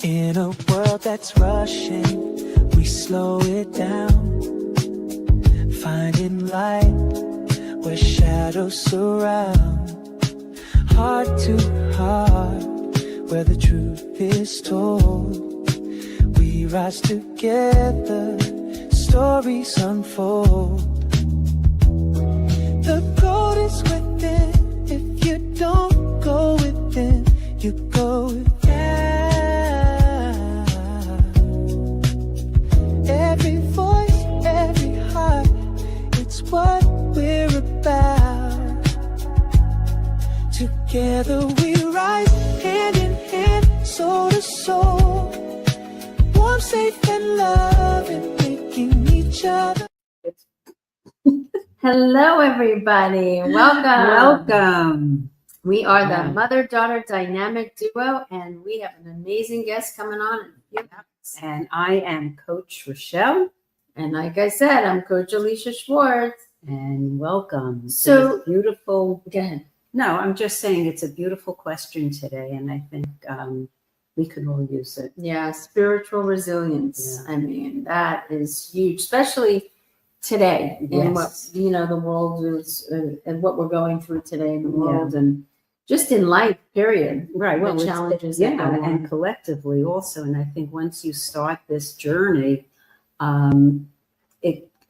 In a world that's rushing, we slow it down, finding light where shadows surround. Heart to heart, where the truth is told. We rise together, stories unfold. The gold is within. If you don't go within, you go without. Every voice, every heart, it's what we're about. Together we rise, hand in hand, soul to soul. Warm, safe and loving, making each other. Hello, everybody. Welcome. Welcome. We are the Yeah. mother-daughter dynamic duo, and we have an amazing guest coming on in a few minutes. And I am Coach Rochelle. And like I said, I'm Coach Alicia Schwartz. And welcome. So- to this beautiful. Go ahead. No, I'm just saying it's a beautiful question today, and I think we could all use it. Yeah, spiritual resilience. Yeah. I mean, that is huge, especially today in what Yes. the world is and what we're going through today in the world and just in life. Period. Right. Well, The challenges that yeah, go on. and collectively also. And I think once you start this journey,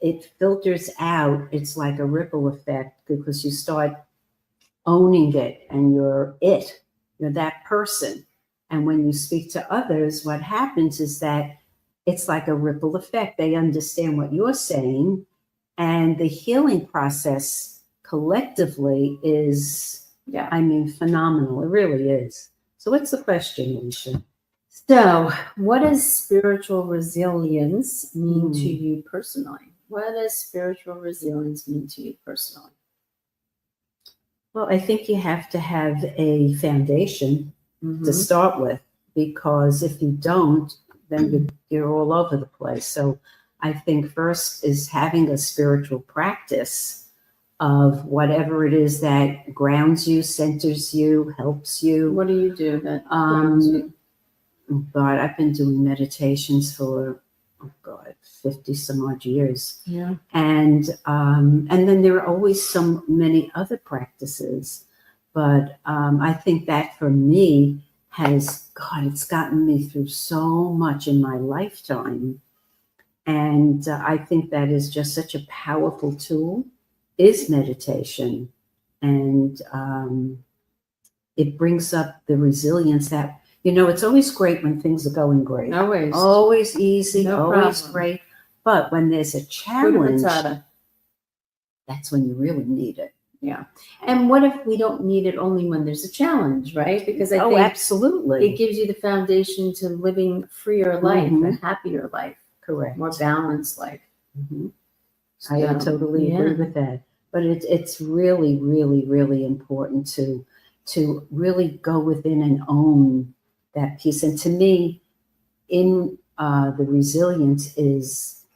it filters out. It's like a ripple effect because you start owning it, and you're that person. And when you speak to others, what happens is that it's like a ripple effect. They understand what you're saying, and the healing process collectively is, phenomenal. It really is. So what's the question, Alicia? So, what does spiritual resilience mean to you personally? What does spiritual resilience mean to you personally? Well, I think you have to have a foundation Mm-hmm. to start with, because if you don't, then you're all over the place. So I think first is having a spiritual practice of whatever it is that grounds you, centers you, helps you. What do you do that grounds you? God, I've been doing meditations for 50 some odd years. Yeah. And then there are always so many other practices. But I think that for me it's gotten me through so much in my lifetime. And I think that is just such a powerful tool, is meditation. And it brings up the resilience that, it's always great when things are going great. Always easy, No always problem. great. But when there's a challenge, Matata. that's when you really need it. Yeah. And what if we don't need it only when there's a challenge, right? Because I think absolutely. it gives you the foundation to living a freer life, a happier life, Correct. more balanced life. Mm-hmm. I totally agree Yeah. with that. But it's really, really, really important to really go within and own that piece. And to me, in the resilience is,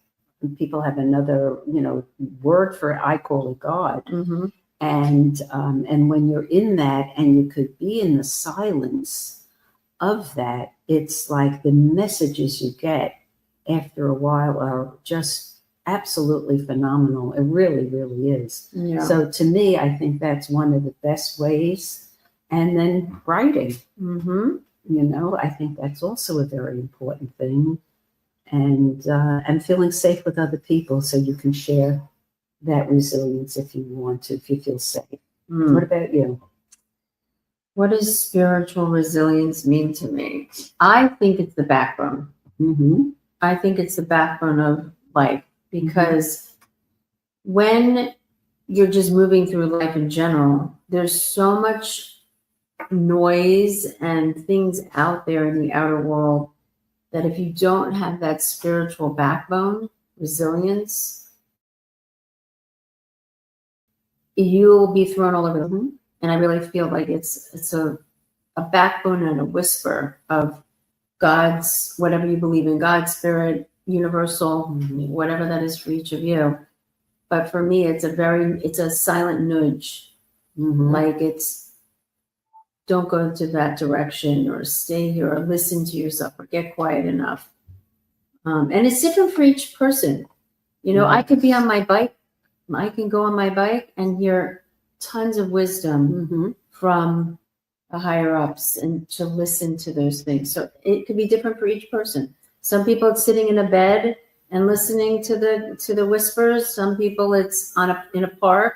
people have another, word for it. I call it God. Mm-hmm. And when you're in that, and you could be in the silence of that, it's like the messages you get after a while are just absolutely phenomenal. It really, really is. Yeah. So to me, I think that's one of the best ways. And then writing, Mm-hmm. I think that's also a very important thing. And feeling safe with other people, so you can share that resilience if you want to, if you feel safe. What about you? What does spiritual resilience mean to me? I think it's the backbone. Mm-hmm. I think it's the backbone of life, because when you're just moving through life in general, there's so much noise and things out there in the outer world that if you don't have that spiritual backbone, resilience, you'll be thrown all over the room. And I really feel like it's a backbone and a whisper of God's, whatever you believe in, God's spirit, universal, whatever that is for each of you. But for me, it's a silent nudge. Mm-hmm. Like, it's, don't go to that direction, or stay here, or listen to yourself, or get quiet enough. And it's different for each person. You know, I could be on my bike. I can go on my bike and hear tons of wisdom Mhm. from the higher ups, and to listen to those things. So it could be different for each person. Some people it's sitting in a bed and listening to the whispers. Some people it's in a park.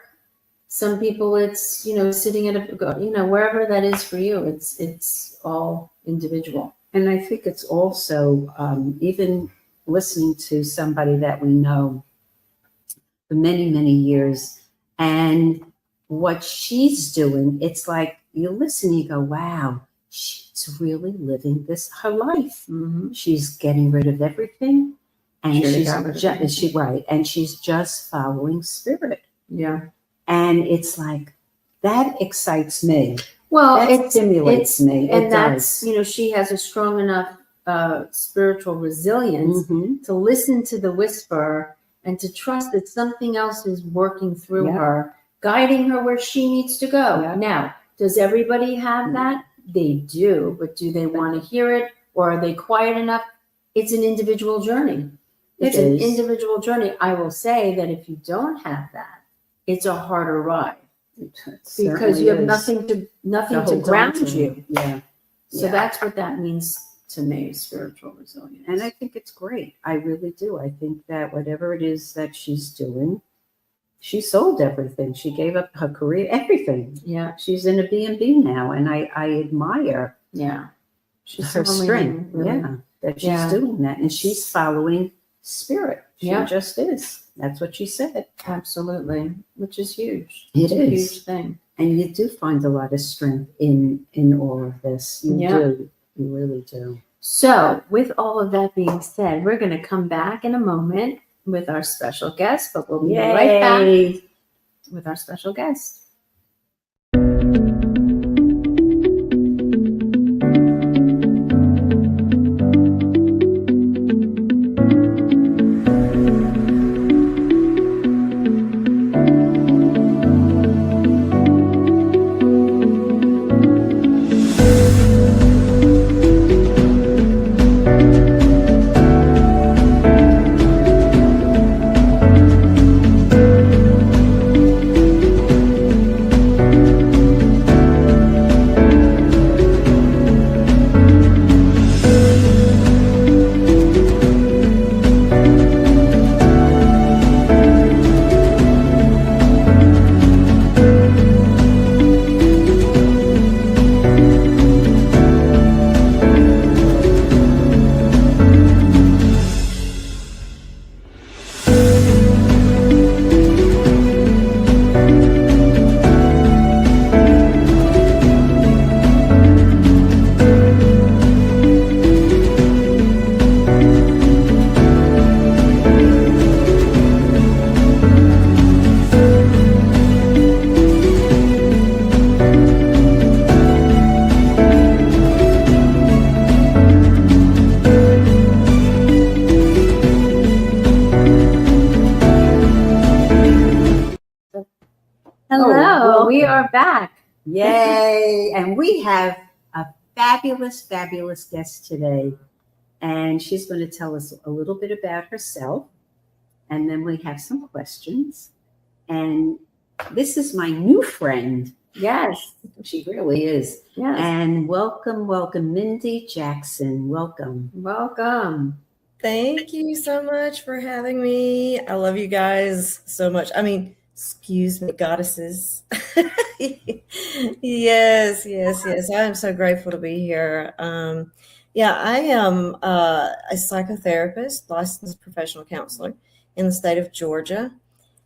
Some people it's, you know, sitting at a, you know, wherever that is for you. It's all individual. And I think it's also even listening to somebody that we know for many, many years, and what she's doing, it's like you listen, you go, wow, she's really living this her life. Mm-hmm. She's getting rid of everything, and She got rid of everything. right, and she's just following spirit, Yeah. and it's like that excites me. Well, That stimulates me. and It that's, does. you know, she has a strong enough spiritual resilience Mhm. to listen to the whisper and to trust that something else is working through Yeah. her, guiding her where she needs to go. Yeah. Now, does everybody have that? They do, but do they want to hear it, or are they quiet enough? It's an individual journey. It's It an is. individual journey. I will say that if you don't have that, it's a harder ride, It because you have certainly is. nothing to hold on ground to. you. Yeah. So Yeah. that's what that means to me, spiritual resilience. And I think it's great. I really do. I think that whatever it is that she's doing, she sold everything. She gave up her career, everything. Yeah, She's in a B&B now, and I admire yeah. She's her slowly, strength. really. Yeah, that she's Yeah. doing that, and she's following spirit. She Yeah. just is. That's what she said. Absolutely, which is huge. It It's a is. huge thing. And you do find a lot of strength in all of this. You Yeah. do. You really do. So, with all of that being said, we're going to come back in a moment with our special guest, but we'll be right back Yay. with our special guest. Hello, welcome. we are back. Yay! And we have a fabulous, fabulous guest today. And she's going to tell us a little bit about herself. And then we have some questions. And this is my new friend. Yes, She really is. yes. And welcome, welcome, Mindy Jackson. Welcome. Welcome. Thank you so much for having me. I love you guys so much. I mean, excuse me, goddesses. Yes. I am so grateful to be here. Yeah, I am a psychotherapist, licensed professional counselor in the state of Georgia,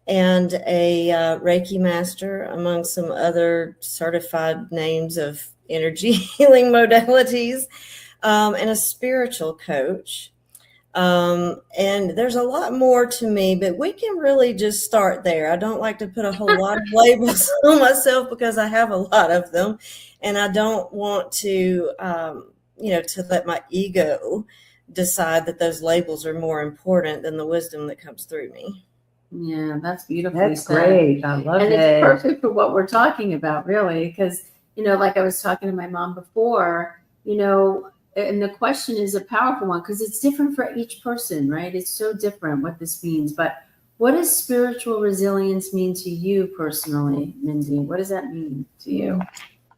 and a Reiki master, among some other certified names of energy healing modalities, and a spiritual coach. And there's a lot more to me, but we can really just start there. I don't like to put a whole lot of labels on myself because I have a lot of them, and I don't want to, to let my ego decide that those labels are more important than the wisdom that comes through me. Yeah, that's beautiful. That's great. I love And it. it's perfect for what we're talking about, really, because like I was talking to my mom before, and the question is a powerful one because it's different for each person, right? It's so different what this means. But what does spiritual resilience mean to you personally, Mindy? What does that mean to you?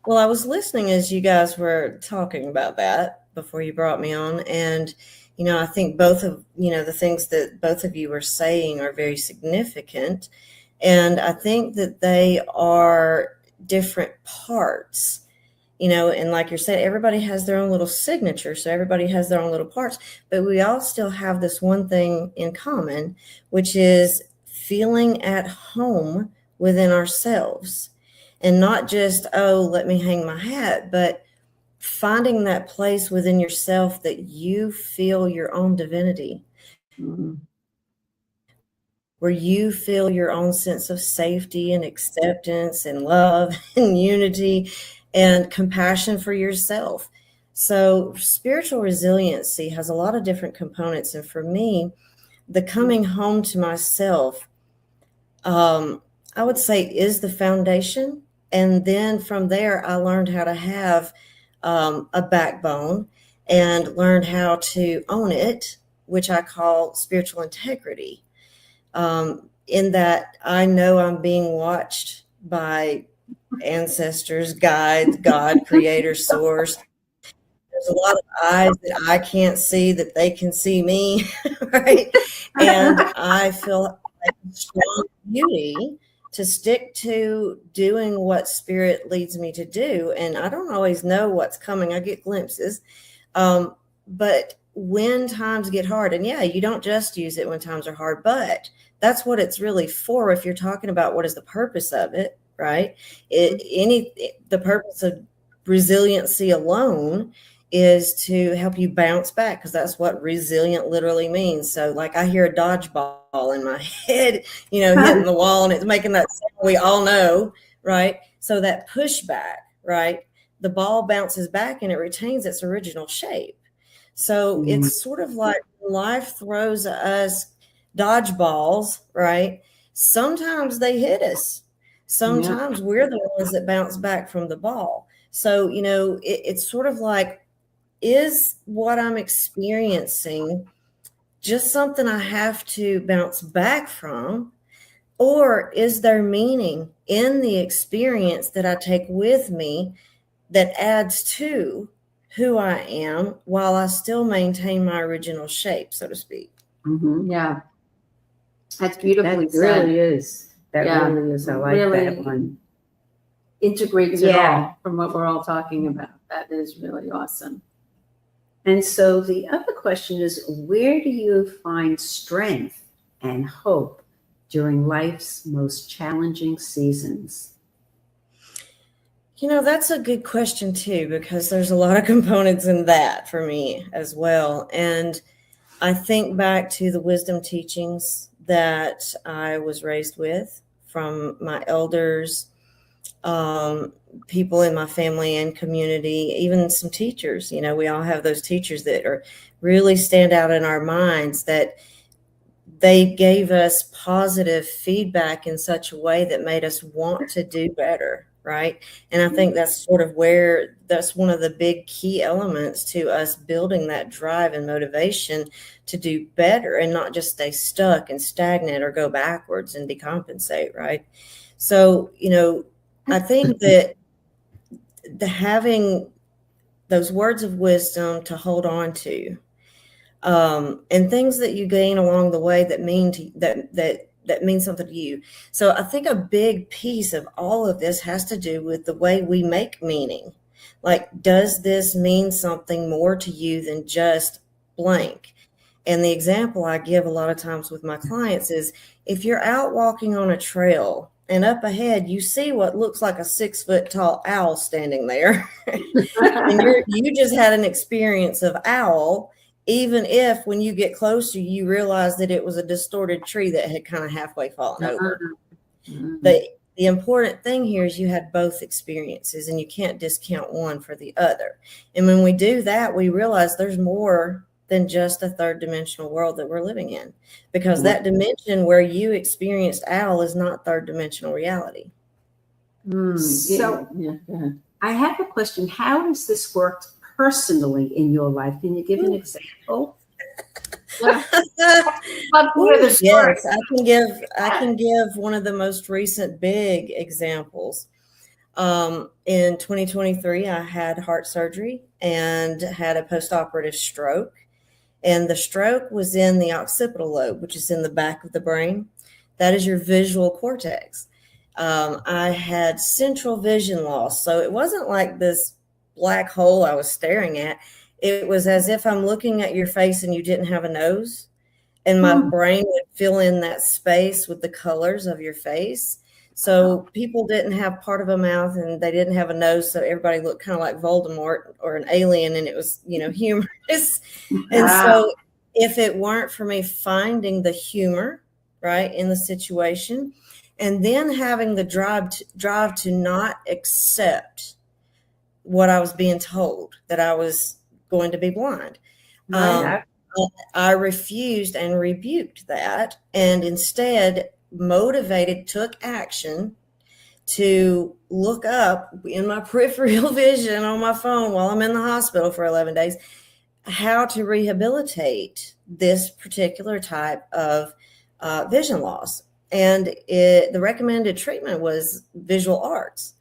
Well, I was listening as you guys were talking about that before you brought me on. And, I think both of, the things that both of you were saying are very significant. And I think that they are different parts, and like you're saying, everybody has their own little signature. So everybody has their own little parts, but we all still have this one thing in common, which is feeling at home within ourselves. And not just, oh, let me hang my hat, but finding that place within yourself that you feel your own divinity, where you feel your own sense of safety and acceptance and love and unity and compassion for yourself. So spiritual resiliency has a lot of different components. And for me, the coming home to myself, I would say, is the foundation. And then from there, I learned how to have a backbone and learned how to own it, which I call spiritual integrity. In that I know I'm being watched by ancestors, guides, God, creator, source. There's a lot of eyes that I can't see that they can see me, right? And I feel like a strong duty to stick to doing what spirit leads me to do. And I don't always know what's coming. I get glimpses. But when times get hard, and yeah, you don't just use it when times are hard, but that's what it's really for. If you're talking about what is the purpose of it, right? The purpose of resiliency alone is to help you bounce back, because that's what resilient literally means. So like I hear a dodgeball in my head, hitting the wall, and it's making that sound we all know, right? So that pushback, right? The ball bounces back and it retains its original shape. So it's sort of like life throws us dodgeballs, right? Sometimes they hit us. Sometimes we're the ones that bounce back from the ball. So, it's sort of like, is what I'm experiencing just something I have to bounce back from? Or is there meaning in the experience that I take with me that adds to who I am while I still maintain my original shape, so to speak? Mm-hmm. Yeah. That's beautifully That said. really is. That really is. I like Really that one. Integrates it all from what we're all talking about. That is really awesome. And so the other question is, where do you find strength and hope during life's most challenging seasons? That's a good question too, because there's a lot of components in that for me as well. And I think back to the wisdom teachings that I was raised with from my elders, people in my family and community, even some teachers. We all have those teachers that are really stand out in our minds, that they gave us positive feedback in such a way that made us want to do better, right? And I think that's sort of that's one of the big key elements to us building that drive and motivation to do better and not just stay stuck and stagnant or go backwards and decompensate, right? So, I think that having those words of wisdom to hold on to, and things that you gain along the way that mean something to you. So I think a big piece of all of this has to do with the way we make meaning. Like, does this mean something more to you than just blank? And the example I give a lot of times with my clients is, if you're out walking on a trail and up ahead you see what looks like a 6-foot tall owl standing there, and you just had an experience of owl, even if when you get closer you realize that it was a distorted tree that had kind of halfway fallen over. The important thing here is you had both experiences, and you can't discount one for the other. And when we do that, we realize there's more than just a third dimensional world that we're living in, because that dimension where you experienced owl is not third dimensional reality. So I have a question. How has this worked personally in your life? Can you give an example? Love to hear the story. Yes, I can give one of the most recent big examples. In 2023, I had heart surgery and had a postoperative stroke. And the stroke was in the occipital lobe, which is in the back of the brain. That is your visual cortex. I had central vision loss. So it wasn't like this black hole I was staring at. It was as if I'm looking at your face and you didn't have a nose. And my brain would fill in that space with the colors of your face. So people didn't have part of a mouth and they didn't have a nose. So everybody looked kind of like Voldemort or an alien, and it was, humorous. And so if it weren't for me finding the humor, right, in the situation, and then having the drive to not accept what I was being told, that I was going to be blind. I refused and rebuked that, and instead took action to look up in my peripheral vision on my phone while I'm in the hospital for 11 days, how to rehabilitate this particular type of vision loss. And the recommended treatment was visual arts.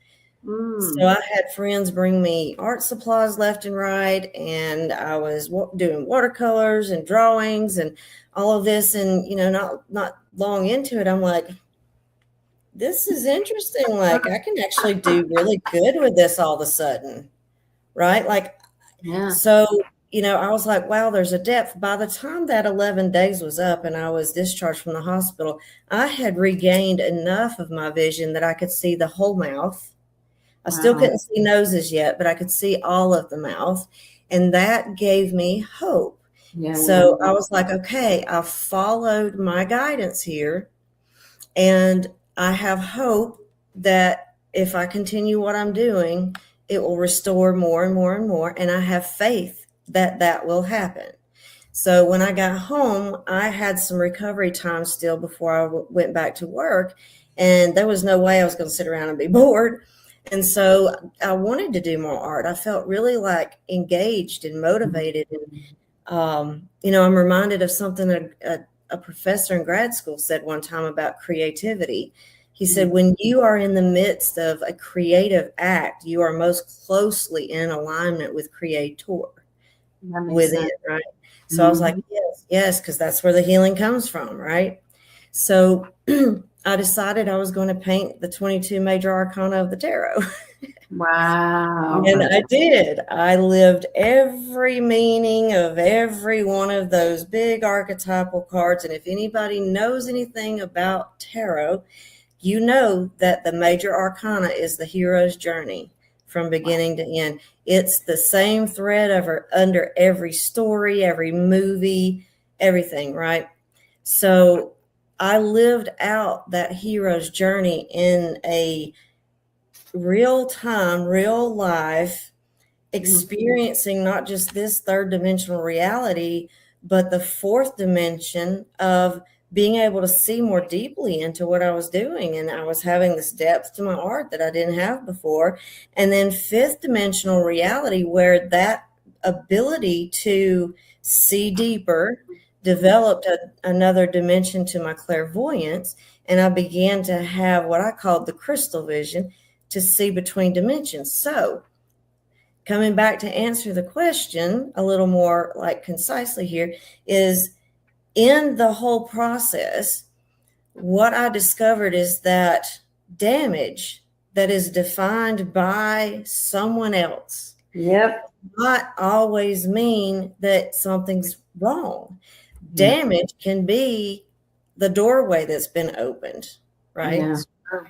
So I had friends bring me art supplies left and right, and I was doing watercolors and drawings and all of this. And, not long into it, I'm like, this is interesting. Like, I can actually do really good with this all of a sudden, right? Like, so, I was like, wow, there's a depth. By the time that 11 days was up and I was discharged from the hospital, I had regained enough of my vision that I could see the whole mouth. I still couldn't see noses yet, but I could see all of the mouth. And that gave me hope. So I was like, okay, I've followed my guidance here. And I have hope that if I continue what I'm doing, it will restore more and more and more. And I have faith that that will happen. So when I got home, I had some recovery time still before I went back to work. And there was no way I was going to sit around and be bored. And so I wanted to do more art. I felt really like engaged and motivated. And, I'm reminded of something a professor in grad school said one time about creativity. He said, when you are in the midst of a creative act, you are most closely in alignment with Creator within, right? So I was like, yes, because that's where the healing comes from, right? So I decided I was going to paint the 22 major arcana of the tarot. Wow. And I did. I lived every meaning of every one of those big archetypal cards. And if anybody knows anything about tarot, you know that the major arcana is the hero's journey from beginning to end. It's the same thread under every story, every movie, everything, right? So I lived out that hero's journey in a real time, real life, experiencing not just this third dimensional reality, but the fourth dimension of being able to see more deeply into what I was doing. And I was having this depth to my art that I didn't have before. And then fifth dimensional reality, where that ability to see deeper developed another dimension to my clairvoyance. And I began to have what I called the crystal vision, to see between dimensions. So coming back to answer the question a little more like concisely here is, in the whole process, what I discovered is that damage that is defined by someone else not always mean that something's wrong. Damage can be the doorway that's been opened, right? Yeah.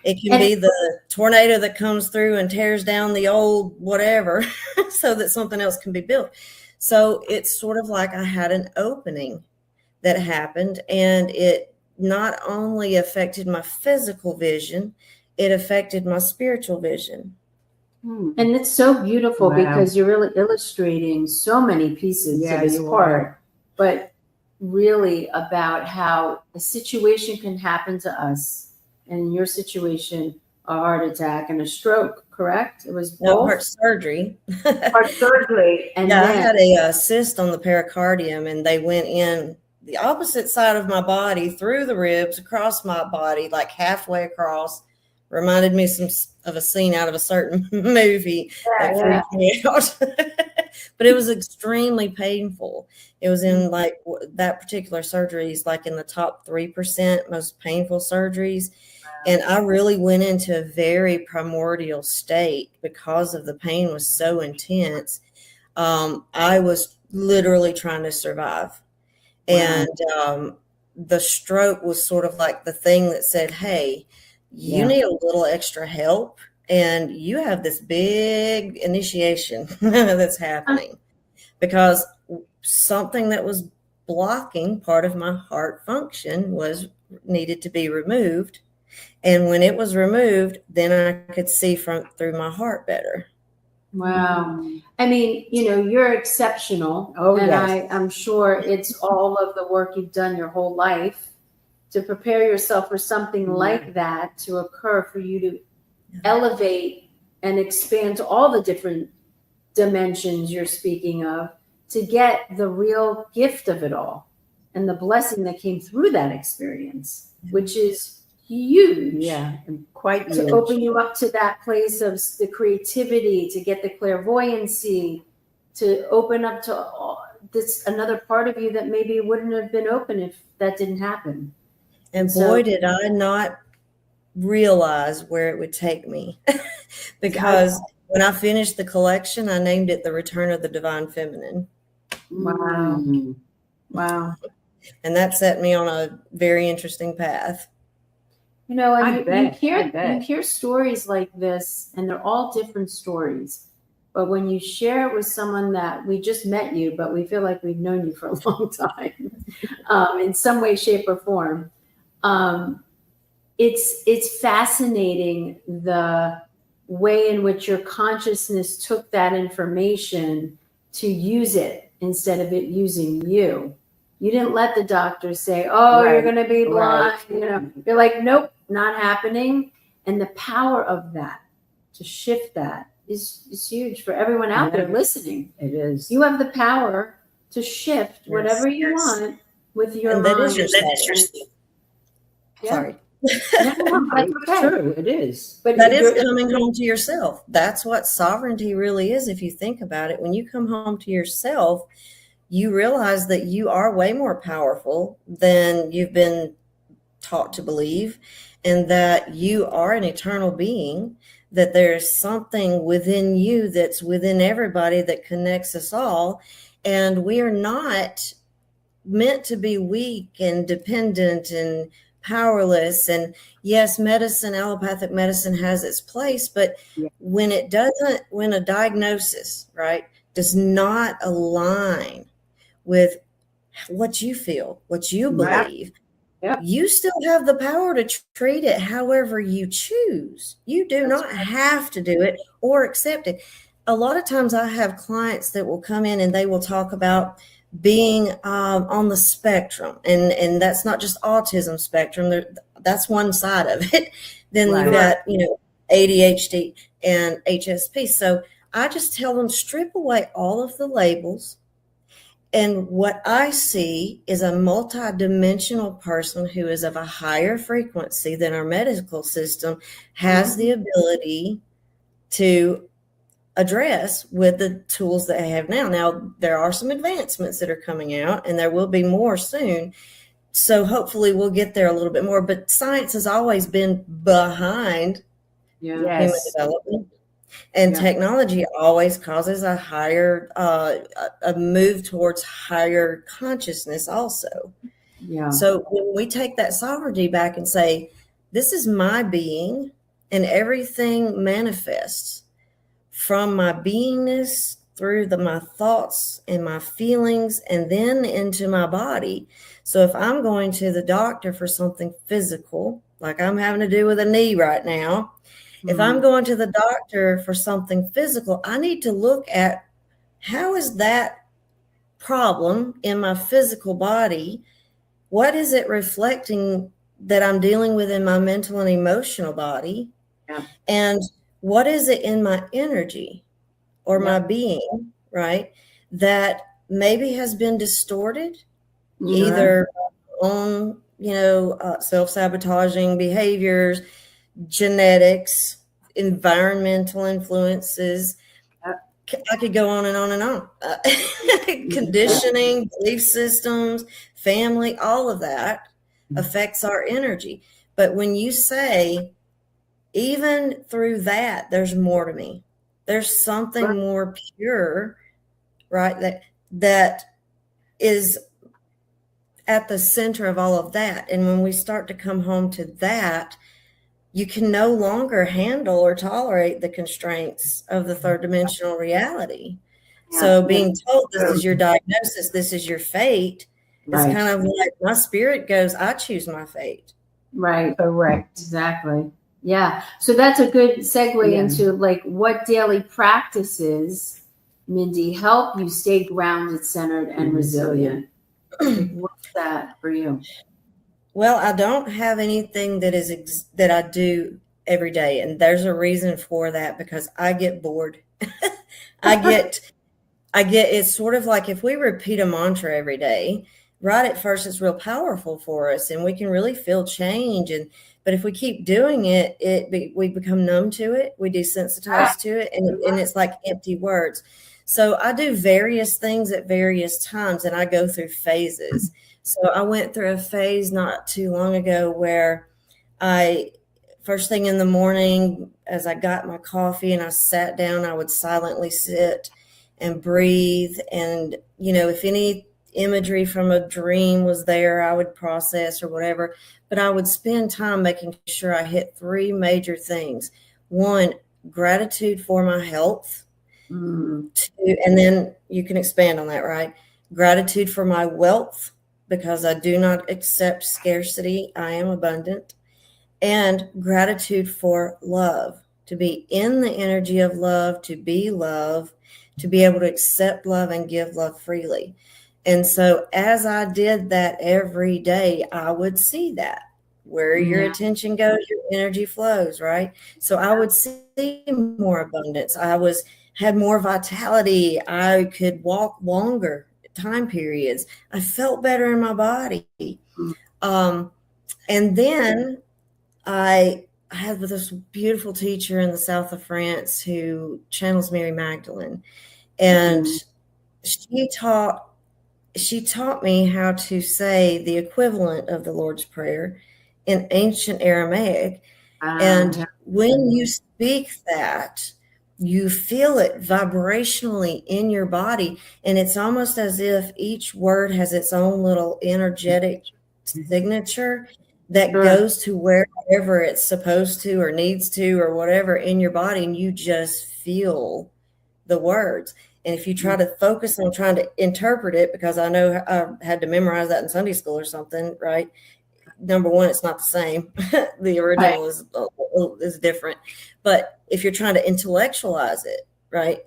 It can be the tornado that comes through and tears down the old whatever so that something else can be built. So it's sort of like I had an opening that happened, and it not only affected my physical vision, it affected my spiritual vision. And it's so beautiful because you're really illustrating so many pieces to this part, but really about how a situation can happen to us. And in your situation, a heart attack and a stroke, correct? It was No, both heart surgery. heart surgery, and Yeah, I then had a cyst on the pericardium, and they went in the opposite side of my body, through the ribs, across my body, like halfway across. Reminded me of a scene out of a certain movie that yeah. freaked me out. But it was extremely painful. It was in like that particular surgery is like in the top 3% most painful surgeries. And I really went into a very primordial state because of the pain was so intense. I was literally trying to survive. Wow. And the stroke was sort of like the thing that said, hey, you need a little extra help, and you have this big initiation that's happening because something that was blocking part of my heart function was needed to be removed. And when it was removed, then I could see through my heart better. Wow. I mean, you're exceptional. Oh, and yes. I'm sure it's all of the work you've done your whole life to prepare yourself for something like that to occur, for you to elevate and expand to all the different dimensions you're speaking of, to get the real gift of it all and the blessing that came through that experience, which is huge. Yeah, and quite To huge. open you up to that place of the creativity, to get the clairvoyancy, to open up to all this another part of you that maybe wouldn't have been open if that didn't happen. And So- boy, did I not realize where it would take me. Because when I finished the collection, I named it The Return of the Divine Feminine. Wow. Mm. Wow. And that set me on a very interesting path. And I you bet. hear stories like this, and they're all different stories. But when you share it with someone that we just met you, but we feel like we've known you for a long time, in some way, shape, or form, it's fascinating the way in which your consciousness took that information to use it instead of it using you. You didn't let the doctor say, "Oh, you're Right. going to be blind." Right. You're like, "Nope, not happening." And the power of that to shift that is huge for everyone out there Yeah. listening. It is. You have the power to shift whatever you want with your And mind. that is your Yeah. Sorry. No, that's It's okay. true. It is. But That is you're- coming home to yourself. That's what sovereignty really is. If you think about it, when you come home to yourself, you realize that you are way more powerful than you've been taught to believe, and that you are an eternal being, that there's something within you that's within everybody that connects us all. And we are not meant to be weak and dependent and powerless. And yes, medicine, allopathic medicine has its place, but when it doesn't, when a diagnosis, right, does not align with what you feel, what you believe, you still have the power to treat it however you choose. You do not have to do it or accept it. A lot of times I have clients that will come in and they will talk about being on the spectrum, and that's not just autism spectrum. That's one side of it. Then you've got, ADHD and HSP. So I just tell them, strip away all of the labels. And what I see is a multidimensional person who is of a higher frequency than our medical system has the ability to address with the tools that they have now. Now, there are some advancements that are coming out, and there will be more soon. So hopefully we'll get there a little bit more. But science has always been behind human development. And technology always causes a higher, a move towards higher consciousness also. Yeah. So when we take that sovereignty back and say, this is my being, and everything manifests from my beingness through my thoughts and my feelings and then into my body. So if I'm going to the doctor for something physical, like I'm having to do with a knee right now, if I'm going to the doctor for something physical, I need to look at how is that problem in my physical body? What is it reflecting that I'm dealing with in my mental and emotional body? Yeah. And what is it in my energy or my being, right, that maybe has been distorted, either on, self-sabotaging behaviors, genetics, environmental influences. I could go on and on and on. Conditioning, belief systems, family, all of that affects our energy. But when you say, even through that, there's more to me, there's something more pure, right? That is at the center of all of that. And when we start to come home to that, you can no longer handle or tolerate the constraints of the third dimensional reality. So being told this is your diagnosis, this is your fate, it's kind of like my spirit goes, I choose my fate. Right. Correct. Exactly. Yeah. So that's a good segue into like what daily practices, Mindy, help you stay grounded, centered, and resilient. What's that for you? Well, I don't have anything that is that I do every day, and there's a reason for that, because I get bored. I get it's sort of like if we repeat a mantra every day, right at first it's real powerful for us and we can really feel change, but if we keep doing it, we become numb to it, we desensitize to it, and it's like empty words. So I do various things at various times, and I go through phases. So I went through a phase not too long ago where first thing in the morning, as I got my coffee and I sat down, I would silently sit and breathe. And, if any imagery from a dream was there, I would process or whatever. But I would spend time making sure I hit three major things. One, gratitude for my health. Two, and then you can expand on that, right? Gratitude for my wealth, because I do not accept scarcity. I am abundant. And gratitude for love, to be in the energy of love, to be love, to be able to accept love and give love freely. And so as I did that every day, I would see that where your attention goes, your energy flows, right? So I would see more abundance. Had more vitality. I could walk longer time periods. I felt better in my body. And then I had this beautiful teacher in the south of France who channels Mary Magdalene. And she taught me how to say the equivalent of the Lord's Prayer in ancient Aramaic. And when you speak that, you feel it vibrationally in your body. And it's almost as if each word has its own little energetic signature that goes to wherever it's supposed to or needs to or whatever in your body. And you just feel the words. And if you try to focus on trying to interpret it, because I know I had to memorize that in Sunday school or something, right? Number one, it's not the same. The original is different. But if you're trying to intellectualize it, right,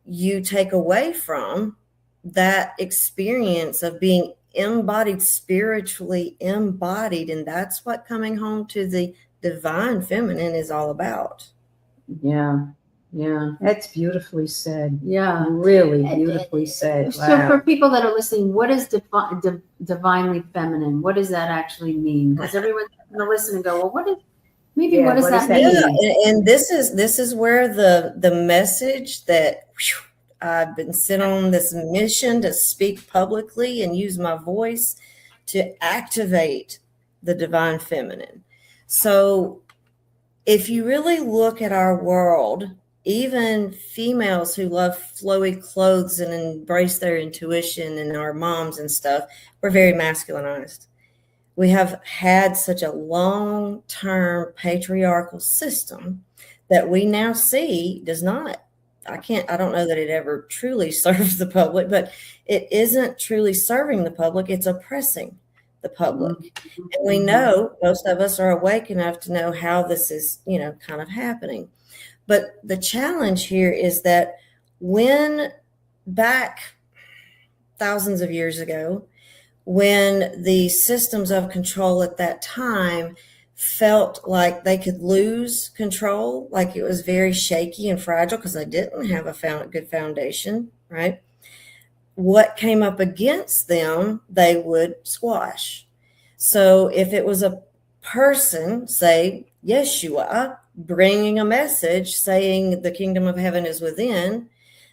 you take away from that experience of being embodied, spiritually embodied. And that's what coming home to the divine feminine is all about. Yeah. Yeah. That's beautifully said. Yeah. Really beautifully said. So Wow. for people that are listening, what is divinely feminine? What does that actually mean? Because everyone's going to listen and go, well, what does that mean? Yeah, and this is where the message that I've been sent on this mission to speak publicly and use my voice to activate the divine feminine. So if you really look at our world, even females who love flowy clothes and embrace their intuition, and our moms and stuff, we're very masculinized. We have had such a long-term patriarchal system that we now see does not. I don't know that it ever truly serves the public, but it isn't truly serving the public. It's oppressing the public. And we know, most of us are awake enough to know how this is, kind of happening. But the challenge here is that when back thousands of years ago, when the systems of control at that time felt like they could lose control, like it was very shaky and fragile because they didn't have a good foundation, right? What came up against them, they would squash. So if it was a person, say Yeshua, bringing a message saying the kingdom of heaven is within,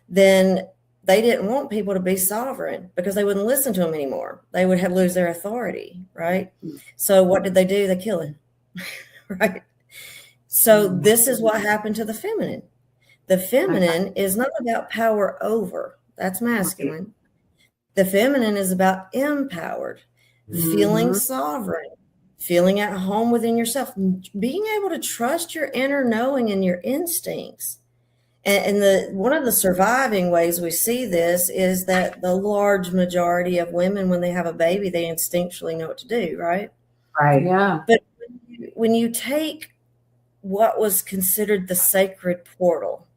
then they didn't want people to be sovereign because they wouldn't listen to him anymore. They would have lose their authority, right? So what did they do? They kill him, right? So this is what happened to the feminine. The feminine is not about power over. That's masculine. The feminine is about empowered, feeling sovereign, feeling at home within yourself, being able to trust your inner knowing and your instincts. And one of the surviving ways we see this is that the large majority of women, when they have a baby, they instinctually know what to do, right? Right. Yeah. But when you take what was considered the sacred portal,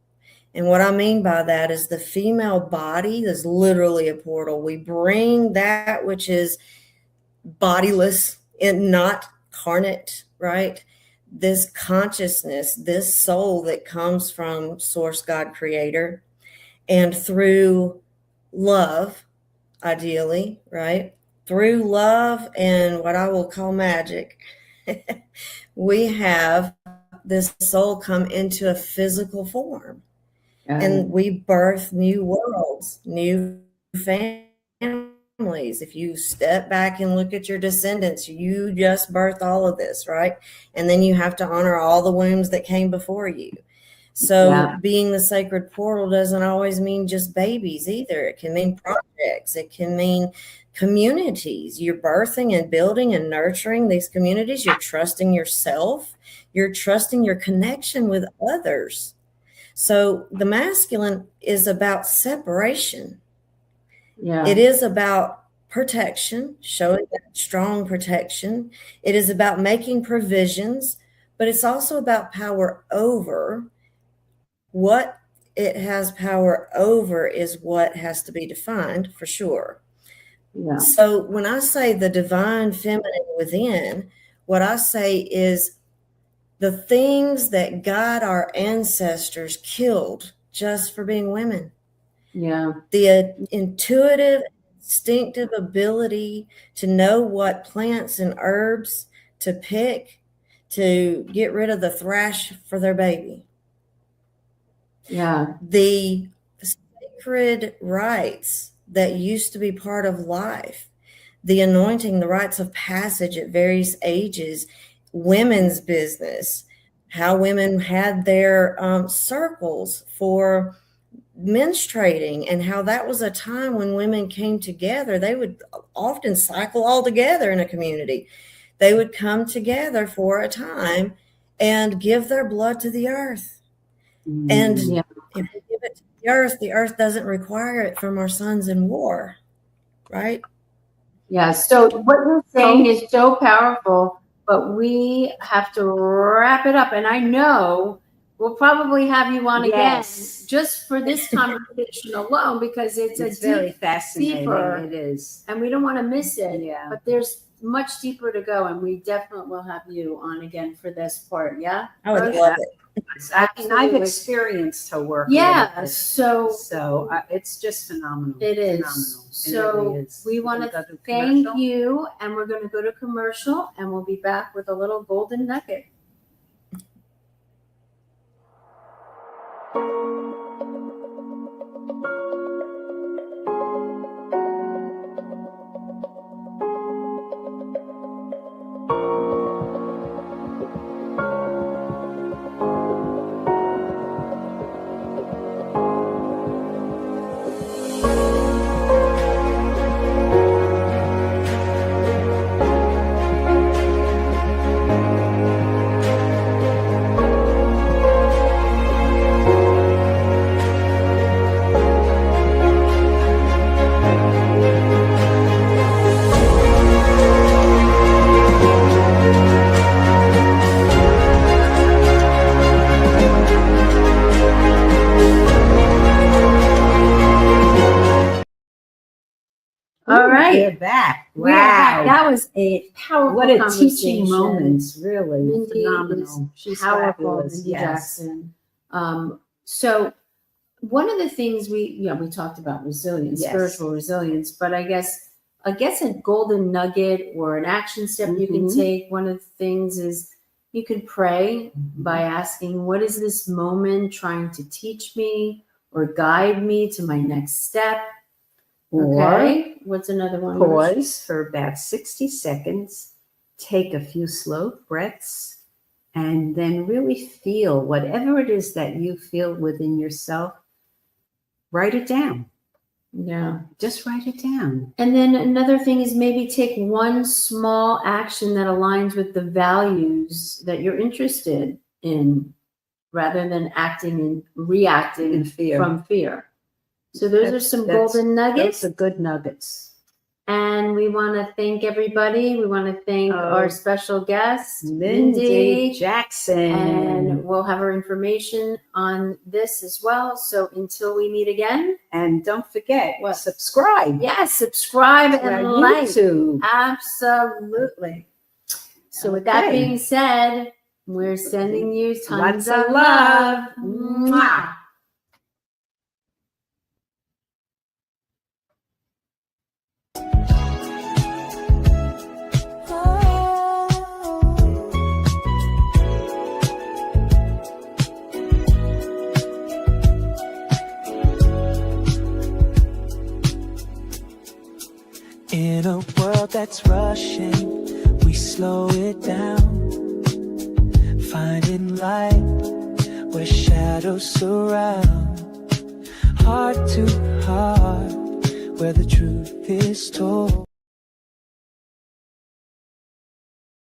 and what I mean by that is the female body is literally a portal. We bring that which is bodiless and not carnate, right? This consciousness, this soul that comes from Source God Creator, and through love, ideally, right? Through love and what I will call magic, we have this soul come into a physical form. And we birth new worlds, new families. If you step back and look at your descendants, you just birth all of this, right? And then you have to honor all the wombs that came before you. So being the sacred portal doesn't always mean just babies either. It can mean projects. It can mean communities. You're birthing and building and nurturing these communities. You're trusting yourself. You're trusting your connection with others. So the masculine is about separation. Yeah. It is about protection, showing that strong protection. It is about making provisions, but it's also about power over. What it has power over is what has to be defined for sure. Yeah. So when I say the divine feminine within, what I say is the things that God, our ancestors, killed just for being women. Yeah. The intuitive, instinctive ability to know what plants and herbs to pick to get rid of the thrash for their baby. Yeah. The sacred rites that used to be part of life, the anointing, the rites of passage at various ages, women's business, how women had their circles for menstruating, and how that was a time when women came together. They would often cycle all together in a community. They would come together for a time and give their blood to the earth. And if we give it to the earth doesn't require it from our sons in war, right? Yeah. So what you're saying is so powerful, but we have to wrap it up. And I know we'll probably have you on again just for this conversation alone, because it's very deep, fascinating. deeper, It is. and we don't want to miss it. Yeah. But there's much deeper to go, and we definitely will have you on again for this part. Yeah. I would Okay. love it. And I've experienced her work. Yeah. with it. So So it's just phenomenal. it is. Phenomenal. It So really is. we want We're to gonna go to thank commercial. you, and we're going to go to commercial, and we'll be back with a little golden nugget. back. We are back. Wow. That was a powerful What a conversation. teaching moment, really. Mindy Phenomenal. is She's powerful, fabulous. Mindy Yes. Jackson. So one of the things we talked about resilience, Yes. spiritual resilience, but I guess a golden nugget or an action step you can Mhm. take. One of the things is you can pray by asking, what is this moment trying to teach me or guide me to my next step? Or Okay. What's another one? pause for about 60 seconds, take a few slow breaths, and then really feel whatever it is that you feel within yourself. Write it down. Yeah. Just write it down. And then another thing is maybe take one small action that aligns with the values that you're interested in rather than acting and reacting In fear. from fear. So those are some golden nuggets. Those are good nuggets. And we want to thank everybody. We want to thank our special guest, Mindy Jackson. And we'll have her information on this as well. So until we meet again. And don't forget, What? subscribe. Yeah, subscribe to and our like. YouTube. Absolutely. So with that Okay. being said, we're sending you tons Lots of of love. love. Mwah. In a world that's rushing, we slow it down, finding light where shadows surround. Heart to heart, where the truth is told.